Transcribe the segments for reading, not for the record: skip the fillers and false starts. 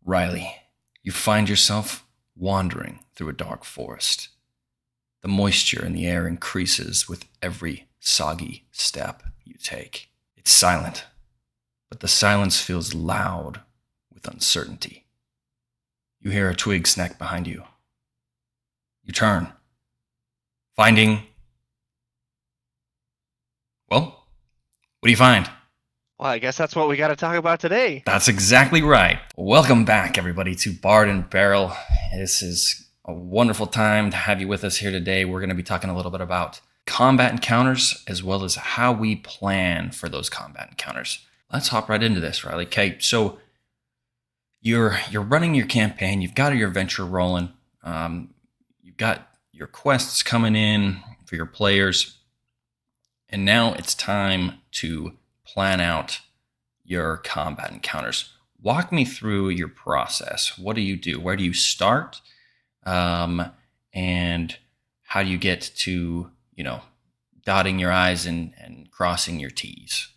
Riley, you find yourself wandering through a dark forest. The moisture in the air increases with every soggy step you take. It's silent, but the silence feels loud with uncertainty. You hear a twig snack behind you. You turn, finding. Well, what do you find? Well, I guess that's what we got to talk about today. That's exactly right. Welcome back, everybody, to Bard and Barrel. This is a wonderful time to have you with us here today. We're going to be talking a little bit about combat encounters as well as how we plan for those combat encounters. Let's hop right into this, Riley. Okay, so you're running your campaign. You've got your adventure rolling. You've got your quests coming in for your players, and now it's time to plan out your combat encounters. Walk me through your process. What do you do? Where do you start? And how do you get to, dotting your I's and crossing your T's?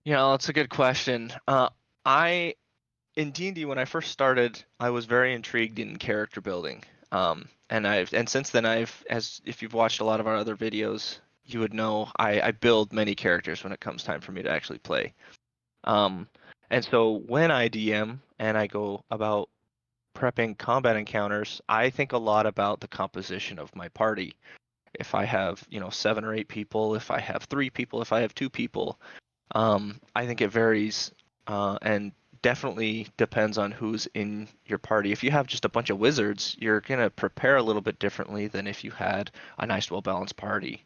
That's a good question. In D&D, when I first started, I was very intrigued in character building. And since then as if you've watched a lot of our other videos, you would know I build many characters when it comes time for me to actually play. And so when I DM and I go about prepping combat encounters, I think a lot about the composition of my party. If I have, 7 or 8 people, if I have 3 people, if I have 2 people, I think it varies, and definitely depends on who's in your party. If you have just a bunch of wizards, you're gonna prepare a little bit differently than if you had a nice, well-balanced party.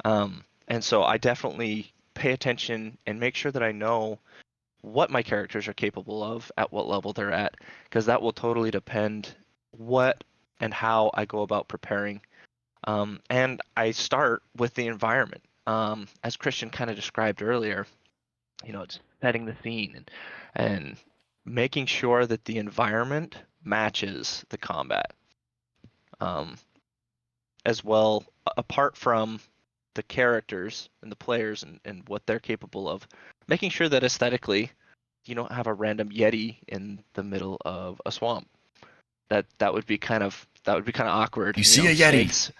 And so I definitely pay attention and make sure that I know what my characters are capable of at what level they're at, because that will totally depend what and how I go about preparing. And I start with the environment. As Christian kind of described earlier, it's setting the scene and making sure that the environment matches the combat. Um, as well, apart from the characters and the players and what they're capable of, making sure that aesthetically you don't have a random yeti in the middle of a swamp. That would be kind of awkward. You see a Yeti Snakes.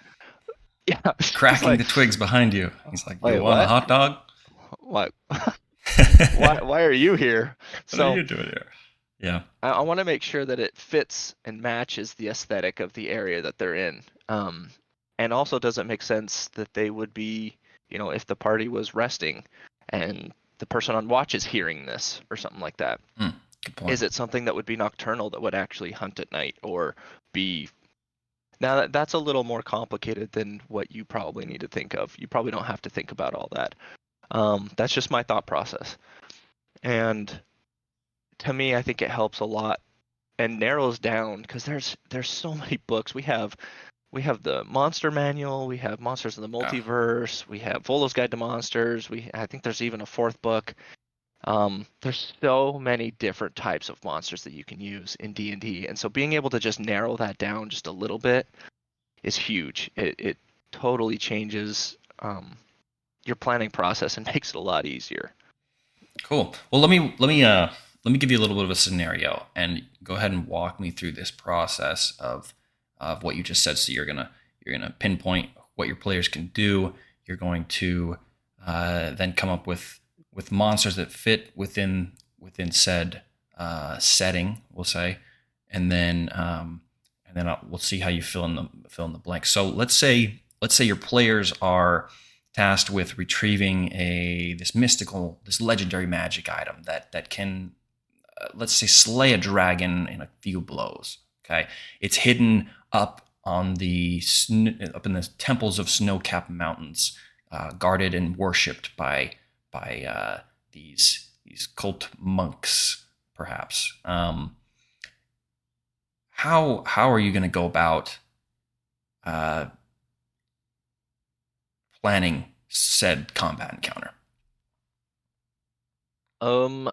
Yeah, it's cracking like, the twigs behind you. He's like, "You wait, want a what? hot dog?" What? Why are you here? What are So you doing here? Yeah. I want to make sure that it fits and matches the aesthetic of the area that they're in. And also, does it make sense that they would be, if the party was resting and the person on watch is hearing this or something like that? Good point. Is it something that would be nocturnal that would actually hunt at night or be? Now that's a little more complicated than what you probably need to think of. You probably don't have to think about all that. That's just my thought process. And to me, I think it helps a lot and narrows down because there's so many books. We have the Monster Manual, we have Monsters in the Yeah. Multiverse, we have Volo's Guide to Monsters. I think there's even a fourth book. There's so many different types of monsters that you can use in D&D, and so being able to just narrow that down just a little bit is huge. It totally changes your planning process and makes it a lot easier. Cool. Well, let me give you a little bit of a scenario and go ahead and walk me through this process of what you just said. So you're gonna pinpoint what your players can do. You're going to then come up with monsters that fit within said setting, we'll say, and then we'll see how you fill in the blank. So let's say your players are tasked with retrieving this legendary magic item that can, let's say, slay a dragon in a few blows. Okay, it's hidden up in the temples of snow-capped mountains, guarded and worshipped by these cult monks, perhaps. How are you going to go about uh, planning said combat encounter? Um,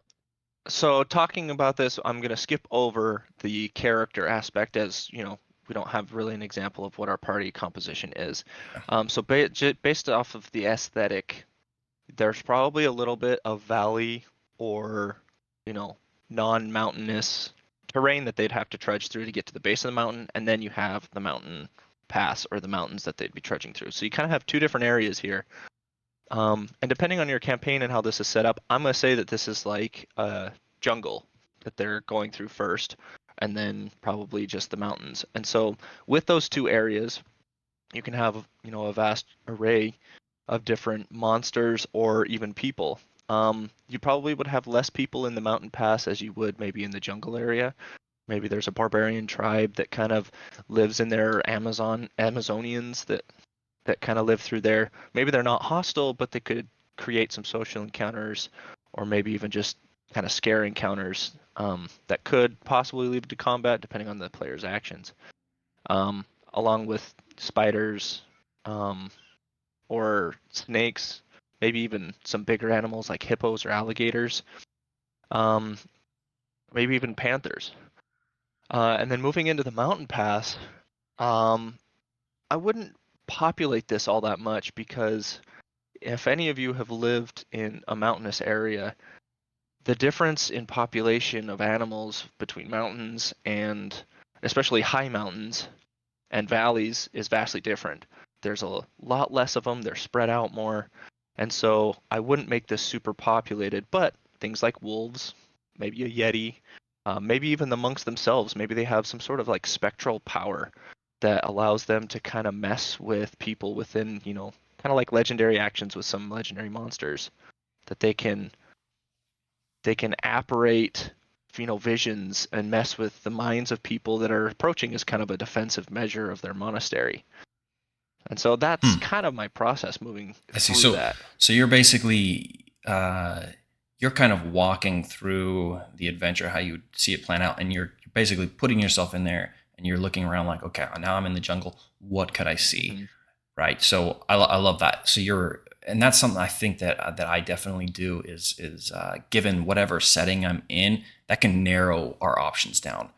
so talking about this, I'm gonna skip over the character aspect as, we don't have really an example of what our party composition is. So based off of the aesthetic, there's probably a little bit of valley or, you know, non-mountainous terrain that they'd have to trudge through to get to the base of the mountain, and then you have the mountain pass or the mountains that they'd be trudging through. So you kind of have two different areas here. And depending on your campaign and how this is set up, I'm going to say that this is like a jungle that they're going through first, and then probably just the mountains. And so with those two areas, you can have, a vast array of different monsters or even people. You probably would have less people in the mountain pass as you would maybe in the jungle area. Maybe there's a barbarian tribe that kind of lives in their Amazonians that kind of live through there. Maybe they're not hostile, but they could create some social encounters, or maybe even just kind of scare encounters that could possibly lead to combat, depending on the player's actions. Along with spiders, or snakes, maybe even some bigger animals like hippos or alligators, maybe even panthers. And then moving into the mountain pass, I wouldn't populate this all that much, because if any of you have lived in a mountainous area, the difference in population of animals between mountains, and especially high mountains and valleys, is vastly different. There's a lot less of them, they're spread out more, and so I wouldn't make this super populated, but things like wolves, maybe a yeti, maybe even the monks themselves, maybe they have some sort of like spectral power that allows them to kind of mess with people within, kind of like legendary actions with some legendary monsters, that they can apparate, visions and mess with the minds of people that are approaching as kind of a defensive measure of their monastery. And so that's kind of my process moving I see. through that. So you're basically you're kind of walking through the adventure how you would see it plan out, and you're basically putting yourself in there, and you're looking around like, okay, now I'm in the jungle. What could I see? Mm-hmm. Right. So I love that. So and that's something I think that I definitely do is given whatever setting I'm in, that can narrow our options down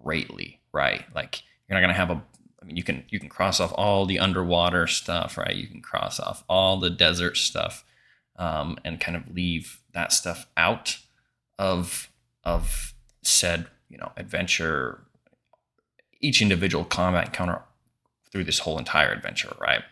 greatly. Right. Like you're not gonna have you can cross off all the underwater stuff, right? You can cross off all the desert stuff, and kind of leave that stuff out of said adventure, each individual combat encounter through this whole entire adventure, right?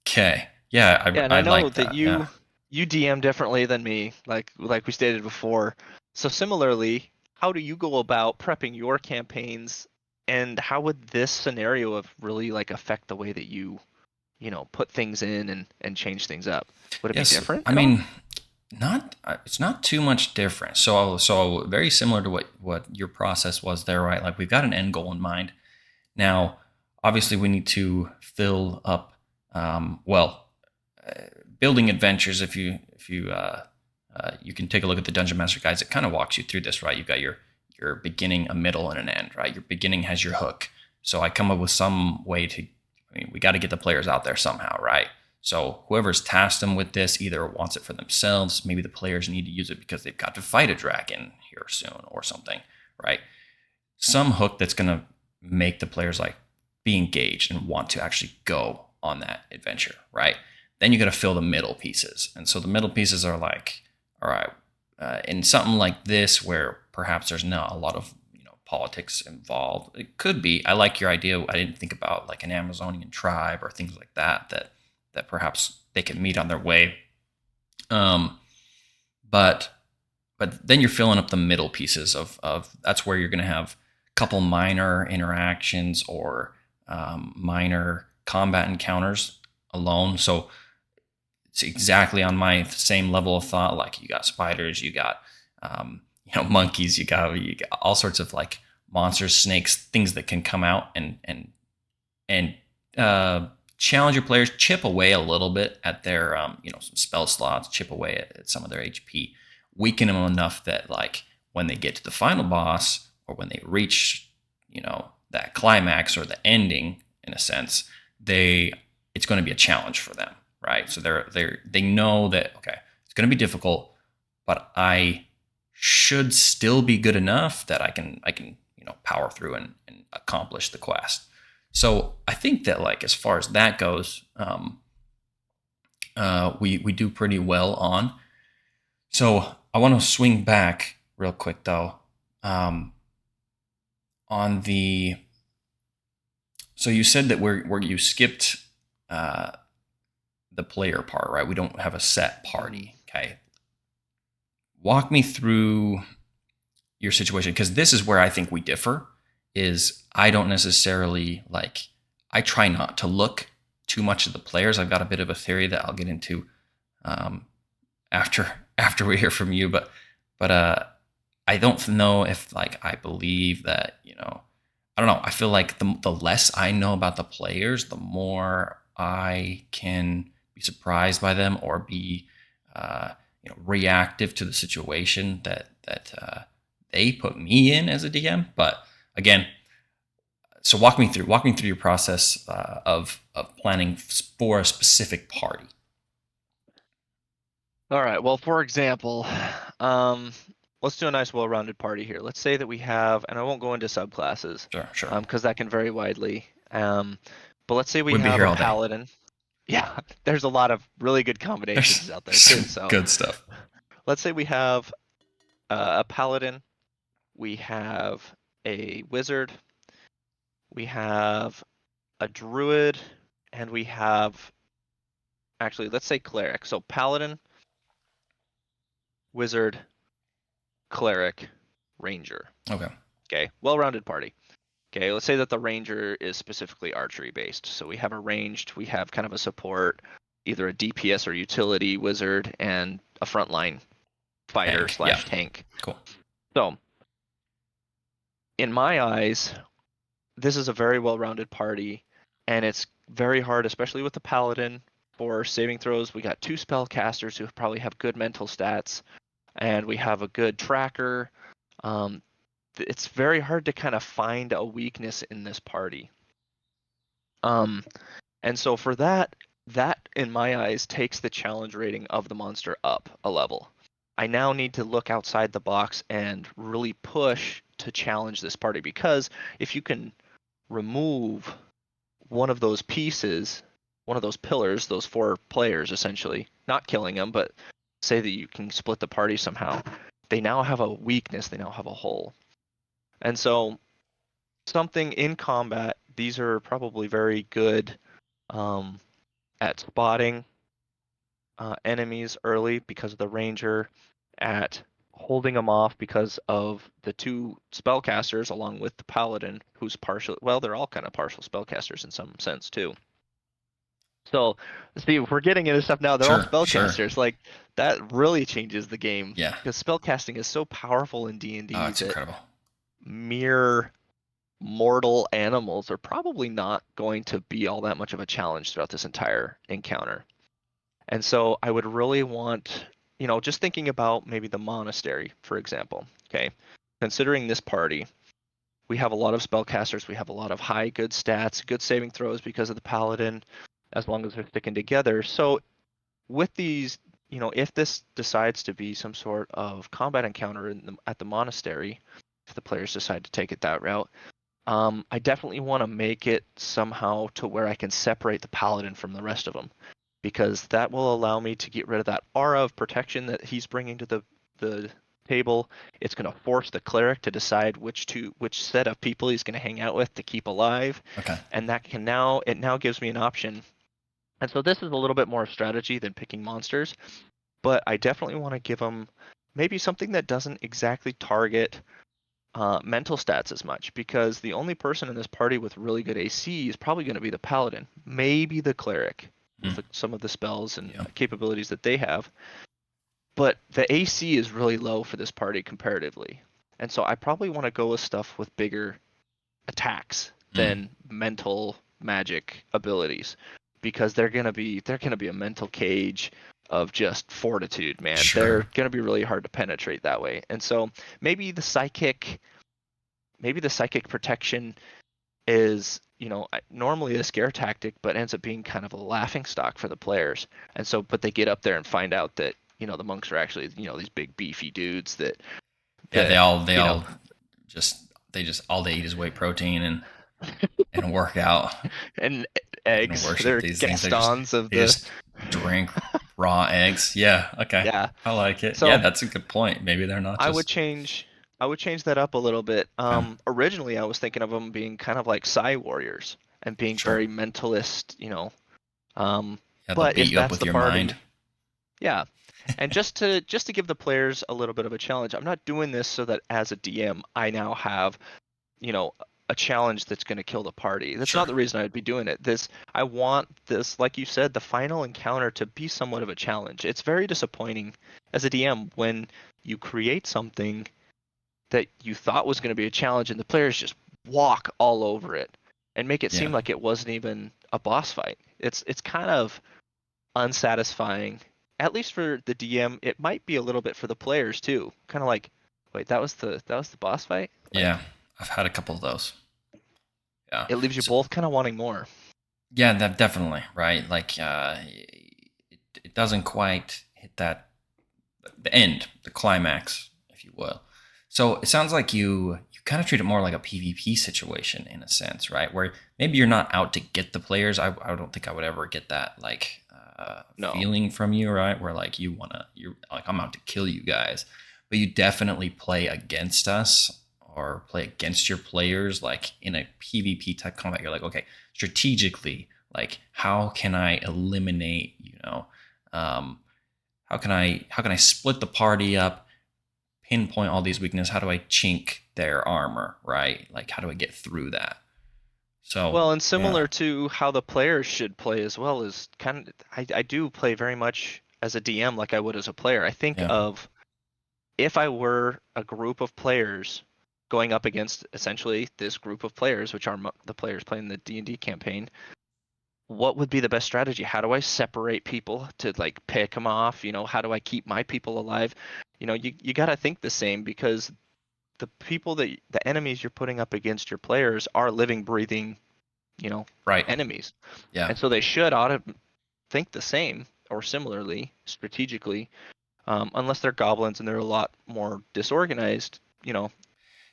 Okay, yeah, Yeah, and I I know like that that. Yeah, you DM differently than me, like we stated before. So similarly, how do you go about prepping your campaigns, and how would this scenario of really like affect the way that you put things in and change things up? Would it be yes. different I at all? mean, not it's not too much different. So very similar to what your process was there, right? Like we've got an end goal in mind. Now, obviously, we need to fill up. Well, building adventures. You can take a look at the Dungeon Master guides. It kind of walks you through this, right? You've got your beginning, a middle, and an end, right? Your beginning has your hook. So I come up with some way to. I mean, we got to get the players out there somehow, right? So whoever's tasked them with this either wants it for themselves. Maybe the players need to use it because they've got to fight a dragon here soon or something, right? Some hook that's going to make the players like be engaged and want to actually go on that adventure, right? Then you got to fill the middle pieces. And so the middle pieces are like, all right, in something like this where perhaps there's not a lot of politics involved. It could be. I like your idea. I didn't think about like an Amazonian tribe or things like that perhaps they can meet on their way. But then you're filling up the middle pieces of that's where you're going to have a couple minor interactions or minor combat encounters alone. So it's exactly on my same level of thought. Like you got spiders, you got monkeys, you got all sorts of like monsters, snakes, things that can come out and challenge your players, chip away a little bit at their some spell slots, chip away at some of their HP, weaken them enough that like when they get to the final boss or when they reach that climax or the ending in a sense, it's going to be a challenge for them, right? So they know that okay, it's going to be difficult, but I should still be good enough that I can power through and accomplish the quest. So I think that like as far as that goes, we do pretty well on. So I want to swing back real quick though. Um, on the so you said that where you skipped uh, the player part, right? We don't have a set Mhm. party. Okay, walk me through your situation, because this is where I think we differ. Is I don't necessarily like, I try not to look too much at the players. I've got a bit of a theory that I'll get into um, after we hear from you, but I don't know if like I believe that, I don't know. I feel like the less I know about the players, the more I can be surprised by them or be uh, reactive to the situation that they put me in as a DM. But again, so walk me through your process of planning for a specific party. All right. Well, for example, um, let's do a nice, well-rounded party here. Let's say that we have, and I won't go into subclasses, Sure, sure. because that can vary widely. But let's say we We'd be have here a all day. paladin. Yeah, there's a lot of really good There's combinations out there too. some So good stuff. let's say we have a paladin, we have a wizard, we have a druid, and we have actually, let's say cleric. So paladin, wizard, cleric, ranger. Okay. Okay, well-rounded party. Okay, let's say that the ranger is specifically archery based. So we have a ranged, we have kind of a support, either a DPS or utility wizard, and a frontline fighter Tank. Yeah. slash tank. Cool. So in my eyes, this is a very well-rounded party, and it's very hard, especially with the paladin, for saving throws. We got two spellcasters who probably have good mental stats, and we have a good tracker. Um, it's very hard to kind of find a weakness in this party. Um, and so for that, that in my eyes takes the challenge rating of the monster up a level. I now need to look outside the box and really push to challenge this party, because if you can remove one of those pieces, one of those pillars, those four players essentially, not killing them, but say that you can split the party somehow, they now have a weakness, they now have a hole. And so something in combat, these are probably very good um, at spotting enemies early because of the ranger, at holding them off because of the two spellcasters along with the paladin, who's partial. Well, they're all kind of partial spellcasters in some sense too. So, see, if we're getting into stuff now, they're all Sure, sure. spellcasters. Like that really changes the game Yeah. because spellcasting is so powerful in Oh, D&D it's that incredible. mere mortal animals are probably not going to be all that much of a challenge throughout this entire encounter. And so I would really want, just thinking about maybe the monastery, for example. Okay. Considering this party, we have a lot of spellcasters, we have a lot of high good stats, good saving throws because of the paladin, as long as they're sticking together. So with these, if this decides to be some sort of combat encounter at the monastery, if the players decide to take it that route, I definitely want to make it somehow to where I can separate the paladin from the rest of them, because that will allow me to get rid of that aura of protection that he's bringing to the table. It's going to force the cleric to decide which set of people he's going to hang out with to keep alive, Okay. and it now gives me an option. And so this is a little bit more strategy than picking monsters, but I definitely want to give them maybe something that doesn't exactly target mental stats as much, because the only person in this party with really good AC is probably going to be the paladin, maybe the cleric with Mm. some of the spells and Yeah. capabilities that they have. But the AC is really low for this party comparatively. And so I probably want to go with stuff with bigger attacks Mm. than mental magic abilities, because they're going to be a mental cage of just fortitude, man. They're Sure. going to be really hard to penetrate that way. And so maybe the psychic protection is, normally a scare tactic, but ends up being kind of a laughing stock for the players. And so, but they get up there and find out that, the monks are actually, these big beefy dudes that, Yeah. They that, all they you know, all just all they eat is whey protein and work out and and eggs. worship They're these things. Gastons of They the, just drink. Raw eggs. Yeah. Okay. Yeah. I like it. Yeah, So that's a good point. Maybe they're not I would just. change I would change that up a little bit. Okay. Originally I was thinking of them being kind of like Psy warriors and being Sure. very mentalist, Um, Yeah, they'll but beat if you up that's with the your mind. party, yeah. And just to give the players a little bit of a challenge, I'm not doing this so that as a DM I now have, you know, a challenge that's going to kill the party. That's not Sure. the reason I'd be doing it. I want this, like you said, the final encounter to be somewhat of a challenge. It's very disappointing as a DM when you create something that you thought was going to be a challenge and the players just walk all over it and make it seem Yeah. like it wasn't even a boss fight. It's kind of unsatisfying. At least for the DM, it might be a little bit for the players too. Kind of like, wait, that was the boss fight? Yeah. Like I've had a couple of those. Yeah. it leaves you So, both kind of wanting more. yeah, that definitely, right? Like, it doesn't quite hit the end, the climax, if you will. So it sounds like you kind of treat it more like a PvP situation in a sense, right? Where maybe you're not out to get the players. I don't think I would ever get that like No. feeling from you, right? Where like you're like I'm out to kill you guys, but you definitely play against us or play against your players, like in a PvP type combat. You're like, okay, strategically, like how can I eliminate, um, how can I split the party up, pinpoint all these weaknesses? How do I chink their armor, right? Like how do I get through that? So Well, and yeah, similar to how the players should play as well is kind of I do play very much as a DM like I would as a player. I think yeah, of if I were a group of players going up against essentially this group of players, which are the players playing the D&D campaign, what would be the best strategy? How do I separate people to like pick them off? How do I keep my people alive? You got to think the same because the enemies you're putting up against your players are living, breathing, you know, right, enemies. yeah. And so they should ought to think the same or similarly strategically, unless they're goblins and they're a lot more disorganized.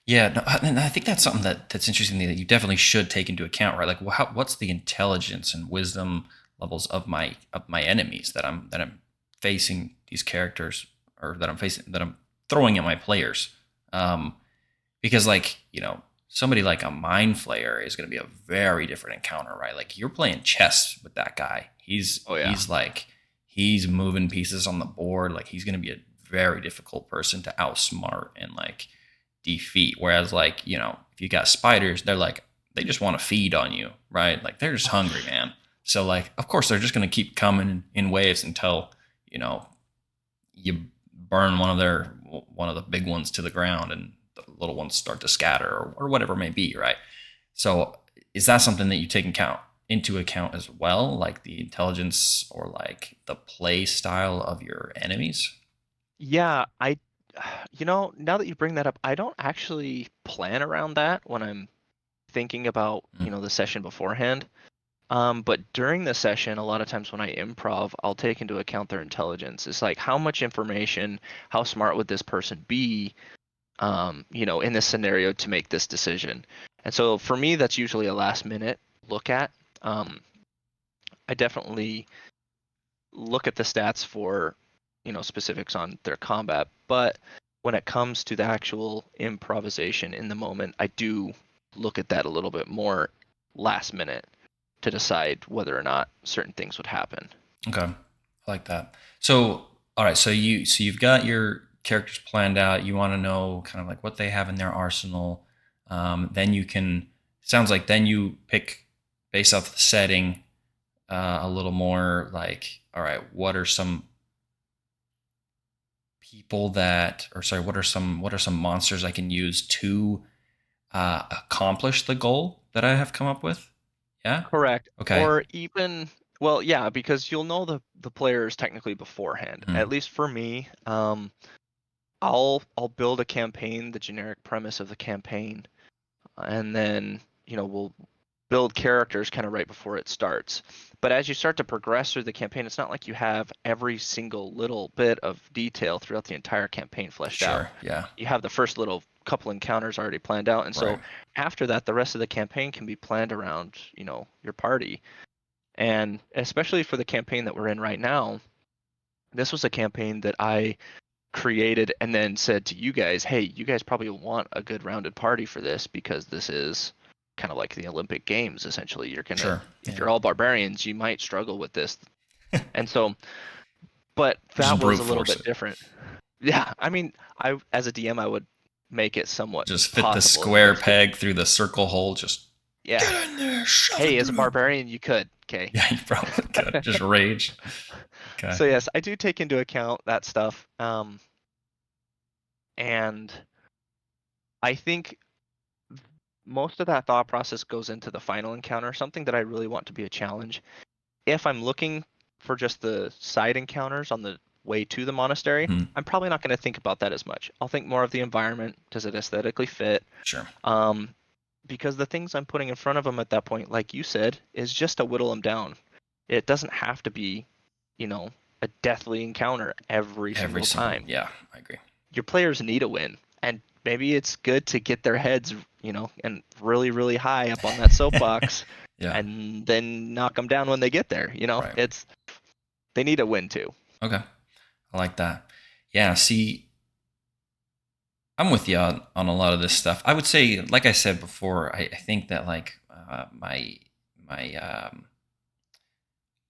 Yeah, no, and I think that's something that's interesting that you definitely should take into account, right? Like, what's the intelligence and wisdom levels of my enemies that I'm facing these characters, or that I'm throwing at my players? Um, because like somebody like a mind flayer is going to be a very different encounter, right? Like you're playing chess with that guy. he's Oh yeah. he's like he's moving pieces on the board. Like he's going to be a very difficult person to outsmart and like defeat. Whereas like if you got spiders, they just want to feed on you, right? Like they're just hungry, man. So like of course they're just going to keep coming in waves until you know you burn one of the big ones to the ground and the little ones start to scatter, or whatever it may be, right? So is that something that you take into account as well, like the intelligence or like the play style of your enemies? Yeah, now that you bring that up, I don't actually plan around that when I'm thinking about, Mm, the session beforehand. But during the session, a lot of times when I improv, I'll take into account their intelligence. It's like how much information, how smart would this person be, in this scenario to make this decision. And so for me, that's usually a last minute look at. Um, I definitely look at the stats for, specifics on their combat, but when it comes to the actual improvisation in the moment, I do look at that a little bit more last minute to decide whether or not certain things would happen. okay, I like that. So all right, so you've got your characters planned out. You want to know kind of like what they have in their arsenal. Then you can sounds like then you pick based off the setting, a little more like, all right, what are some people that, or sorry, what are some monsters I can use to accomplish the goal that I have come up with? Yeah. Correct. Okay. Or even, well, yeah, because you'll know the players technically beforehand. Hmm. At least for me, I'll build a campaign, the generic premise of the campaign, and then we'll build characters kind of right before it starts. But as you start to progress through the campaign, it's not like you have every single little bit of detail throughout the entire campaign fleshed out. Sure. Yeah. You have the first little couple encounters already planned out, and Right. so after that, the rest of the campaign can be planned around your party. And especially for the campaign that we're in right now, this was a campaign that I created and then said to you guys, hey, you guys probably want a good rounded party for this because this is kind of like the Olympic Games, essentially. You're gonna, Sure. if Yeah. you're all barbarians, you might struggle with this. And so, but Or just that was brute a little force bit it. different. Yeah, I mean, I as a DM, I would make it somewhat Just fit the possible if you square guys could. peg through the circle hole. Just Yeah. get in there, shove it Hey, as a through. barbarian, you could. Okay. Yeah, you probably could. Just rage. Okay. So yes, I do take into account that stuff. And I think most of that thought process goes into the final encounter, something that I really want to be a challenge. If I'm looking for just the side encounters on the way to the monastery, Hmm. I'm probably not going to think about that as much. I'll think more of the environment. Does it aesthetically fit? Sure. Um, because the things I'm putting in front of them at that point, like you said, is just to whittle them down. It doesn't have to be, you know, a deathly encounter every Every single single. time. Yeah, I agree. Your players need a win, and maybe it's good to get their heads, and really, really high up on that soapbox, Yeah. and then knock them down when they get there. Right. It's they need a win too. Okay. I like that. Yeah. See, I'm with you on a lot of this stuff. I would say, like I said before, I think that like my I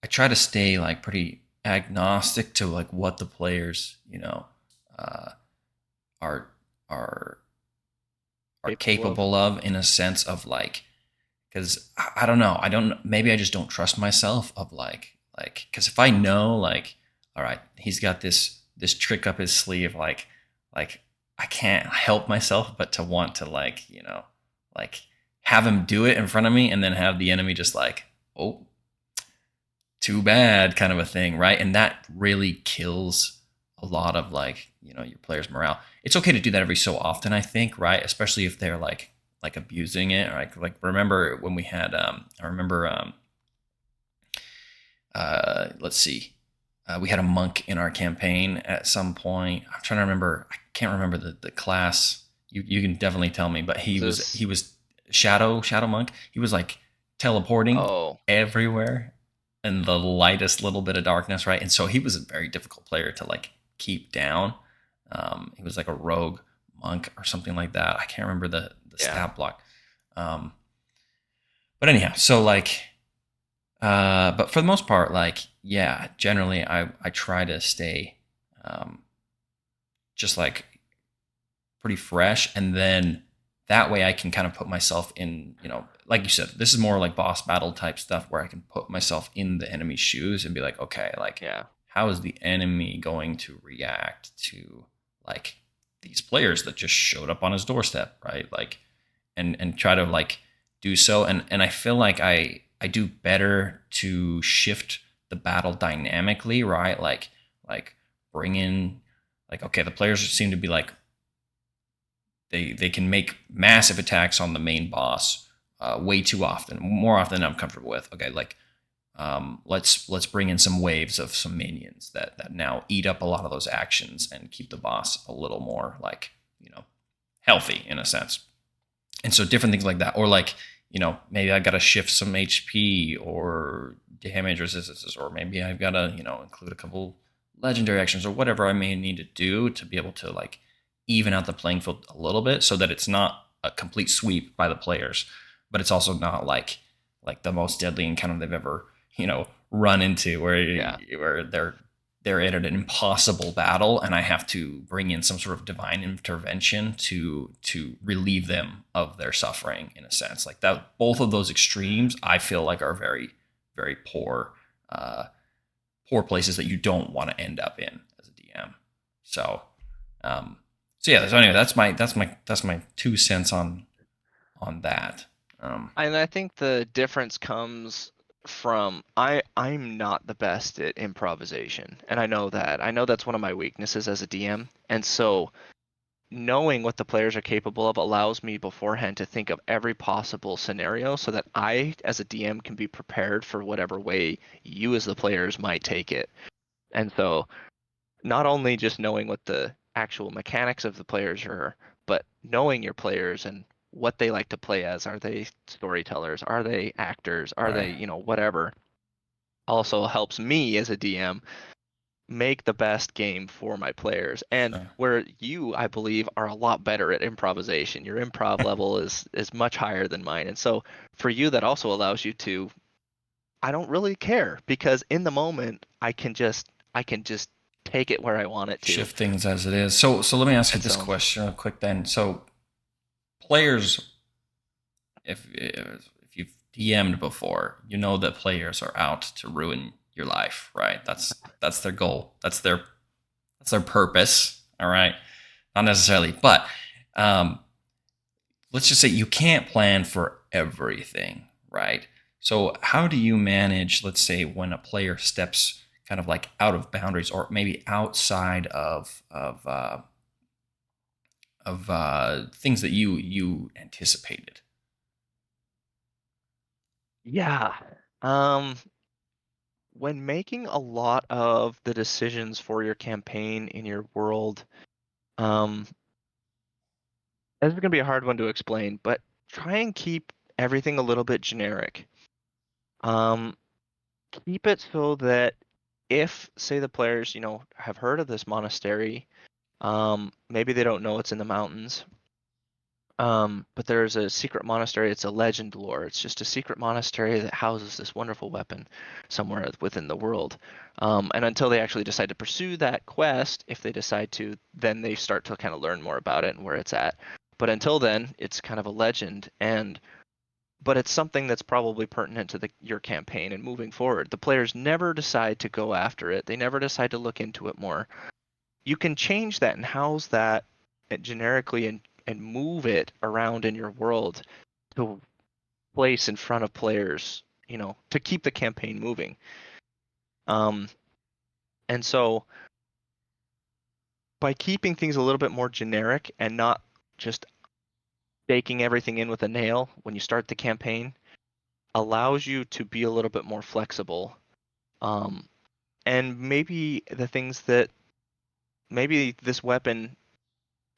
try to stay like pretty agnostic to like what the players, uh, are are are Capable of. capable of in a sense of like because I don't know, I don't, maybe I just don't trust myself of like because if I know like all right, he's got this trick up his sleeve, like I can't help myself but to want to like like have him do it in front of me and then have the enemy just like, oh, too bad, kind of a thing, right? And that really kills a lot of like your players' morale. It's okay to do that every so often, I think, right? Especially if they're like abusing it. Like remember when we had I remember let's see, we had a monk in our campaign at some point. I'm trying to remember. I can't remember the class. You can definitely tell me, but he Is was this? he was shadow monk. He was like teleporting Oh, everywhere in the lightest little bit of darkness, right? And so he was a very difficult player to like keep down. He was like a rogue monk or something like that. I can't remember the yeah. stat block. Um, but anyhow, so like but for the most part, like, yeah, generally I try to stay um, just like pretty fresh. And then that way I can kind of put myself in, like you said, this is more like boss battle type stuff where I can put myself in the enemy's shoes and be like, okay, like, Yeah. how is the enemy going to react to like these players that just showed up on his doorstep, right? Like, and try to like do so. And I feel like I do better to shift the battle dynamically, right? Like bring in like, okay, the players seem to be like they can make massive attacks on the main boss way too often, more often than I'm comfortable with. Okay, like let's bring in some waves of some minions that now eat up a lot of those actions and keep the boss a little more like healthy in a sense. And so different things like that, or like maybe I got to shift some HP or damage resistances, or maybe I've got to include a couple legendary actions or whatever I may need to do to be able to like even out the playing field a little bit, so that it's not a complete sweep by the players, but it's also not like the most deadly encounter they've ever run into, Yeah. where they're in an impossible battle and I have to bring in some sort of divine intervention to relieve them of their suffering in a sense. Like that, both of those extremes I feel like are very, very uh poor places that you don't want to end up in as a DM. So um so yeah, so anyway, that's my 2 cents on that. And I think the difference comes from I'm not the best at improvisation, and I know that. I know that's one of my weaknesses as a DM. And so knowing what the players are capable of allows me beforehand to think of every possible scenario so that I as a DM can be prepared for whatever way you as the players might take it. And so not only just knowing what the actual mechanics of the players are, but knowing your players and what they like to play as. Are they storytellers? Are they actors? Are Right. they, whatever? Also helps me as a DM make the best game for my players. And Sure. where you, I believe, are a lot better at improvisation. Your improv level is much higher than mine. And so for you, that also allows you to, I don't really care because in the moment I can just take it where I want it to. Shift things as it is. So let me ask you And this so question real quick then. So players, if you've DM'd before, you know that players are out to ruin your life, right? That's their goal. That's their purpose. All right, not necessarily, but um, let's just say you can't plan for everything, right? So how do you manage, let's say, when a player steps kind of like out of boundaries or maybe outside of things that you anticipated? yeah. Um, when making a lot of the decisions for your campaign in your world, um, this is gonna be a hard one to explain, but try and keep everything a little bit generic. Um, keep it so that if, say, the players, have heard of this monastery, maybe they don't know it's in the mountains, but there's a secret monastery. It's a legend lore. It's just a secret monastery that houses this wonderful weapon somewhere within the world. And until they actually decide to pursue that quest, if they decide to, then they start to kind of learn more about it and where it's at. But until then, it's kind of a legend, and but it's something that's probably pertinent to your campaign and moving forward. The players never decide to go after it. They never decide to look into it more. You can change that and house that generically and move it around in your world to place in front of players, to keep the campaign moving. Um, and so by keeping things a little bit more generic and not just baking everything in with a nail when you start the campaign, allows you to be a little bit more flexible. Um, and maybe the things that maybe this weapon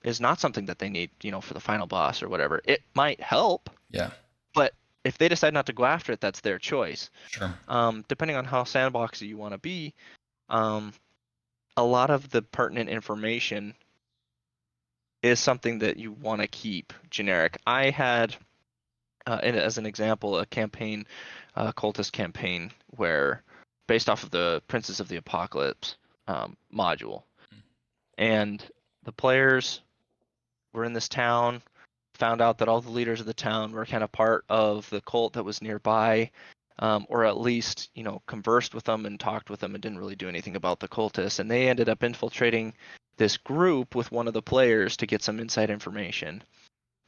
is not something that they need, for the final boss or whatever. It might help, Yeah, but if they decide not to go after it, that's their choice. sure. Depending on how sandboxy you want to be, um, a lot of the pertinent information is something that you want to keep generic. I had, as an example, a campaign, a cultist campaign, where based off of the Princes of the Apocalypse module, and the players were in this town, found out that all the leaders of the town were kind of part of the cult that was nearby, or at least, conversed with them and talked with them and didn't really do anything about the cultists. And they ended up infiltrating this group with one of the players to get some inside information.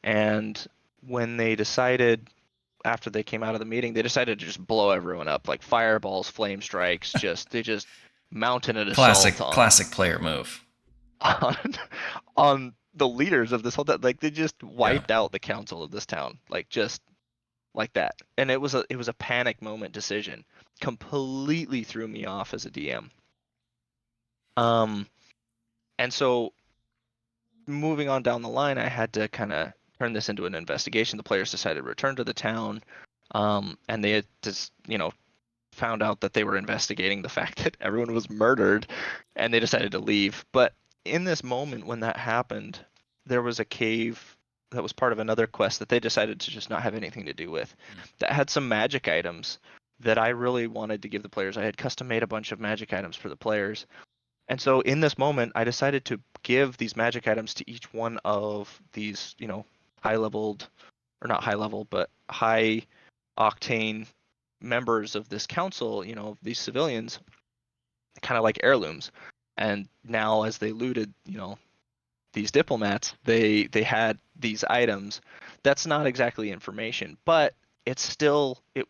And when they decided, after they came out of the meeting, they decided to just blow everyone up, like fireballs, flame strikes, they just mounted an assault Classic player move. on on the leaders of this whole town. Like they just Yeah. wiped out the council of this town, like just like that. And it was a panic moment decision. Completely threw me off as a DM. Um, and so moving on down the line, I had to kind of turn this into an investigation. The players decided to return to the town, and they had just found out that they were investigating the fact that everyone was murdered, and they decided to leave. But in this moment when that happened, there was a cave that was part of another quest that they decided to just not have anything to do with, that had some magic items that I really wanted to give the players. I had custom made a bunch of magic items for the players. And so in this moment, I decided to give these magic items to each one of these, high leveled, or not high level, but high octane members of this council, these civilians, kind of like heirlooms. And now, as they looted, these diplomats, they had these items. That's not exactly information, but it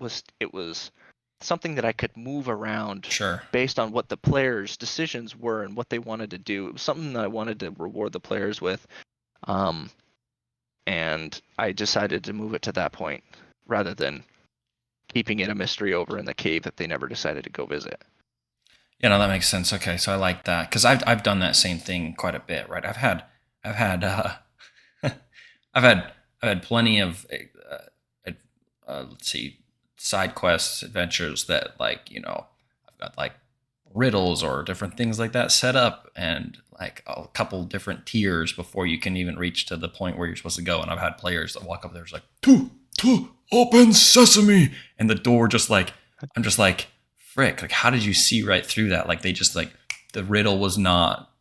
was something that I could move around Sure. based on what the players' decisions were and what they wanted to do. It was something that I wanted to reward the players with. Um, and I decided to move it to that point rather than keeping it a mystery over in the cave that they never decided to go visit. Yeah, no, that makes sense. Okay, so I like that because I've done that same thing quite a bit, right? I've had I've had I've had plenty of let's see, side quests, adventures that, like, I've got like riddles or different things like that set up, and like a couple different tiers before you can even reach to the point where you're supposed to go. And I've had players that walk up there, it's like, open sesame, and the door just like, I'm just like, frick, like how did you see right through that? Like they just like, the riddle was not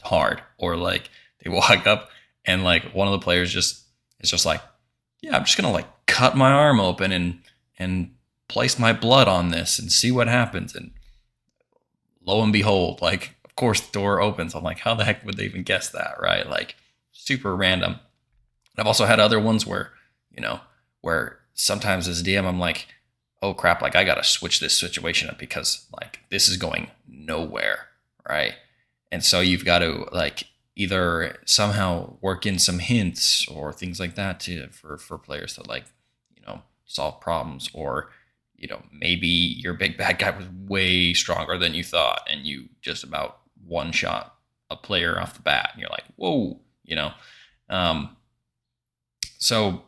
hard, or like they walk up and like one of the players just is just like, yeah, I'm just gonna like cut my arm open and place my blood on this and see what happens. And lo and behold, like of course the door opens. I'm like, how the heck would they even guess that, right? Like super random. I've also had other ones where, where sometimes as DM I'm like, oh crap, like I gotta switch this situation up because like this is going nowhere, right? And so you've got to like either somehow work in some hints or things like that to for players to like, solve problems, or maybe your big bad guy was way stronger than you thought and you just about one shot a player off the bat and you're like, whoa, um so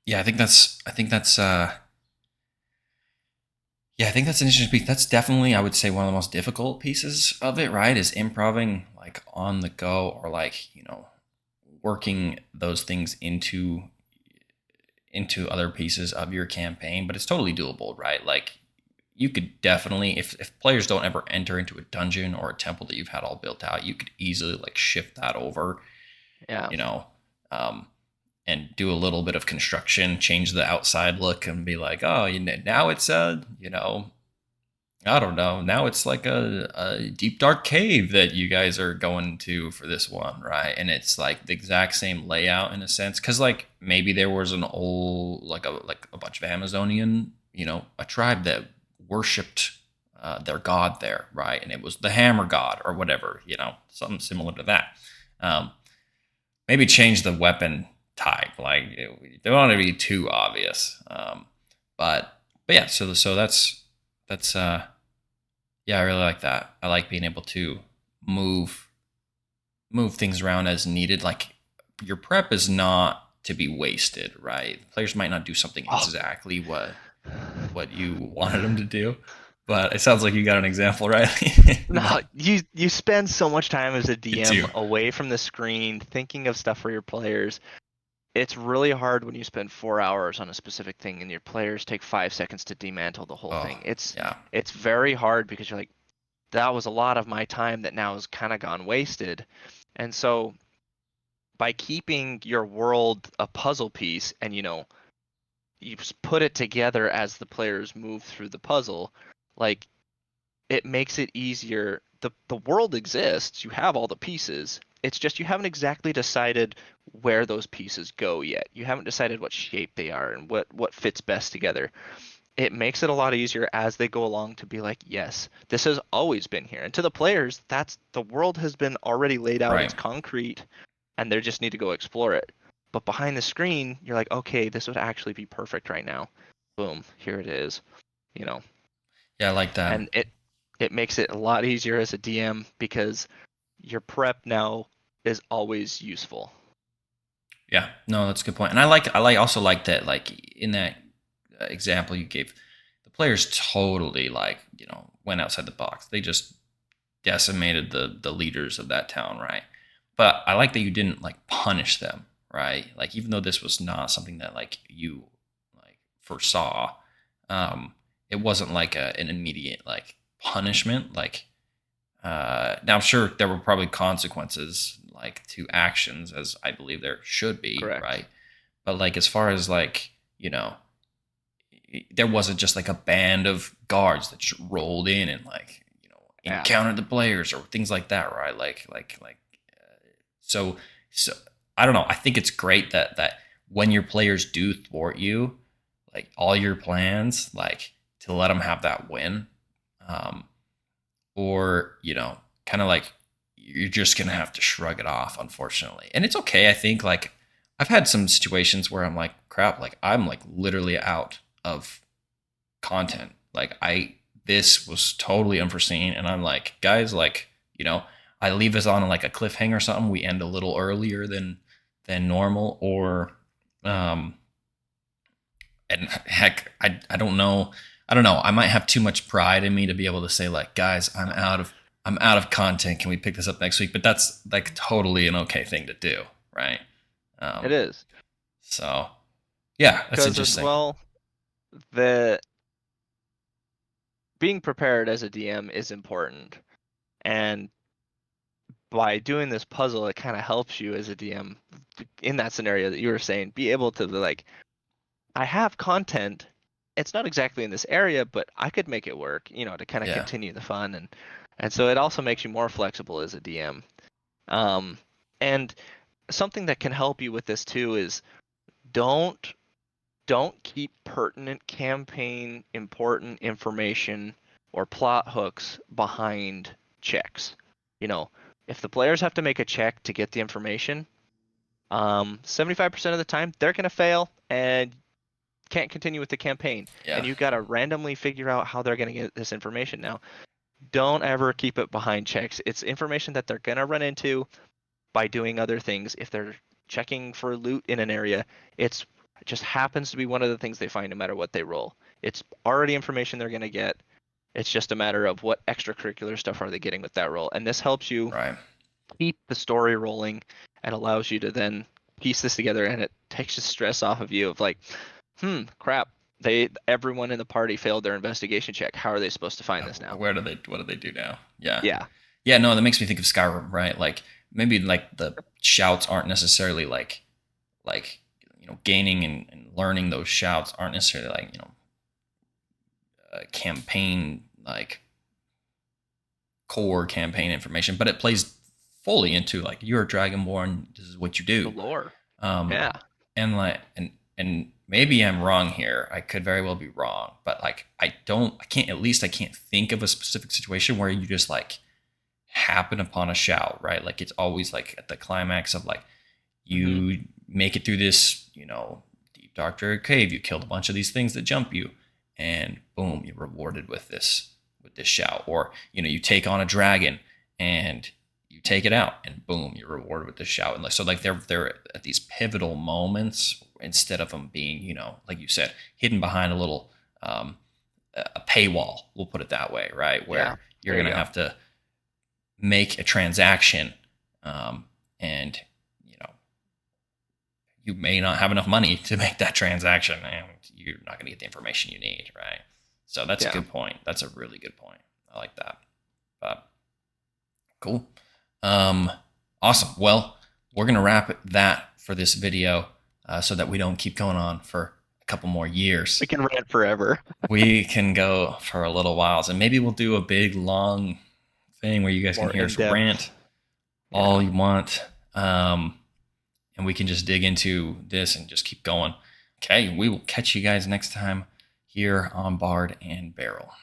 yeah, I think that's an interesting piece. That's definitely, I would say, one of the most difficult pieces of it, right? Is improving like on the go, or like, working those things into other pieces of your campaign. But it's totally doable, right? Like you could definitely, if players don't ever enter into a dungeon or a temple that you've had all built out, you could easily like shift that over, Yeah. um, and do a little bit of construction, change the outside look, and be like, oh, now it's I don't know, now it's like a deep dark cave that you guys are going to for this one, right? And it's like the exact same layout in a sense, because like maybe there was an old like a bunch of Amazonian, a tribe that worshipped their god there, right? And it was the hammer god or whatever, something similar to that. Maybe change the weapon type. Like they don't want to be too obvious. But yeah, so that's yeah, I really like that. I like being able to move move things around as needed. Like your prep is not to be wasted, right? Players might not do something Oh. exactly what you wanted them to do, but it sounds like you got an example, right? No, you spend so much time as a You do. DM away from the screen thinking of stuff for your players. It's really hard when you spend 4 hours on a specific thing and your players take 5 seconds to dismantle the whole Oh, thing. It's yeah, it's very hard because you're like, that was a lot of my time that now has kind of gone wasted. And so by keeping your world a puzzle piece and you put it together as the players move through the puzzle, like it makes it easier. The world exists, you have all the pieces. It's just you haven't exactly decided where those pieces go yet. You haven't decided what shape they are and what fits best together. It makes it a lot easier as they go along to be like, yes, this has always been here. And to the players, that's the world has been already laid out, right. it's concrete, and they just need to go explore it. But behind the screen, you're like, okay, this would actually be perfect right now. Boom, here it is. You know, Yeah, I like that. and it makes it a lot easier as a DM because your prep now is always useful. Yeah, no, that's a good point. And I also like that, like in that example you gave, the players totally like went outside the box. They just decimated the leaders of that town, right? But I like that you didn't like punish them, right? Like even though this was not something that like you like foresaw, um, it wasn't like an immediate like punishment. Like now, I'm sure there were probably consequences like to actions, as I believe there should be, Correct. right? But like as far as like there wasn't just like a band of guards that just rolled in and like Yeah. encountered the players or things like that, right? So so I don't know. I think it's great that when your players do thwart you, like all your plans, like to let them have that win, um, or kind of like you're just gonna have to shrug it off, unfortunately. And it's okay. I think like I've had some situations where I'm like, crap, like I'm like literally out of content. Like this was totally unforeseen, and I'm like, guys, like I leave this on like a cliffhanger or something. We end a little earlier than normal, or um, and heck, I don't know. I don't know. I might have too much pride in me to be able to say like, guys, I'm out of content. Can we pick this up next week? But that's like totally an okay thing to do, right? It Um, is. so yeah, that's Because as interesting. well, the being prepared as a DM is important. And by doing this puzzle, it kind of helps you as a DM in that scenario that you were saying, be able to like, I have content. It's not exactly in this area, but I could make it work, to kind of Yeah, continue the fun, and so it also makes you more flexible as a DM. Um, and something that can help you with this too is don't don't keep pertinent campaign important information or plot hooks behind checks. You know, if the players have to make a check to get the information, 75% of the time they're going to fail and can't continue with the campaign. yeah, And you've got to randomly figure out how they're going to get this information. Now, don't ever keep it behind checks. It's information that they're going to run into by doing other things. If they're checking for loot in an area, it just happens to be one of the things they find no matter what they roll. It's already information they're going to get. It's just a matter of what extracurricular stuff are they getting with that roll. And this helps you right. keep the story rolling and allows you to then piece this together, and it takes the stress off of you of like, crap. Everyone in the party failed their investigation check. How are they supposed to find this now? What do they do now? Yeah. Yeah. Yeah, no, that makes me think of Skyrim, right? Like maybe like the shouts aren't necessarily like gaining and learning those shouts aren't necessarily like campaign like core campaign information, but it plays fully into like you're a dragonborn. This is what you The do. lore. Um, Yeah. and maybe I'm wrong here. I could very well be wrong, but like I can't think of a specific situation where you just like happen upon a shout, right? Like it's always like at the climax of like Hmm. you make it through this, deep dark cave. You killed a bunch of these things that jump you, and boom, you're rewarded with this shout. Or you take on a dragon and you take it out, and boom, you're rewarded with this shout. And like so, like they're at these pivotal moments instead of them being, like you said, hidden behind a little a paywall. We'll put it that way, right? Yeah. Where you're There you gonna go. have to make a transaction, and you know you may not have enough money to make that transaction, and you're not going to get the information you need, right? So that's a Yeah. good point. That's a really good point. I like that. But cool. Um, awesome. Well, we're gonna wrap that for this video, so that we don't keep going on for a couple more We years. can rant forever. We can go for a little whiles, and maybe we'll do a big long thing where you guys can More hear in us depth. rant all Yeah. you want. And we can just dig into this and just keep going. Okay, we will catch you guys next time here on Bard and Barrel.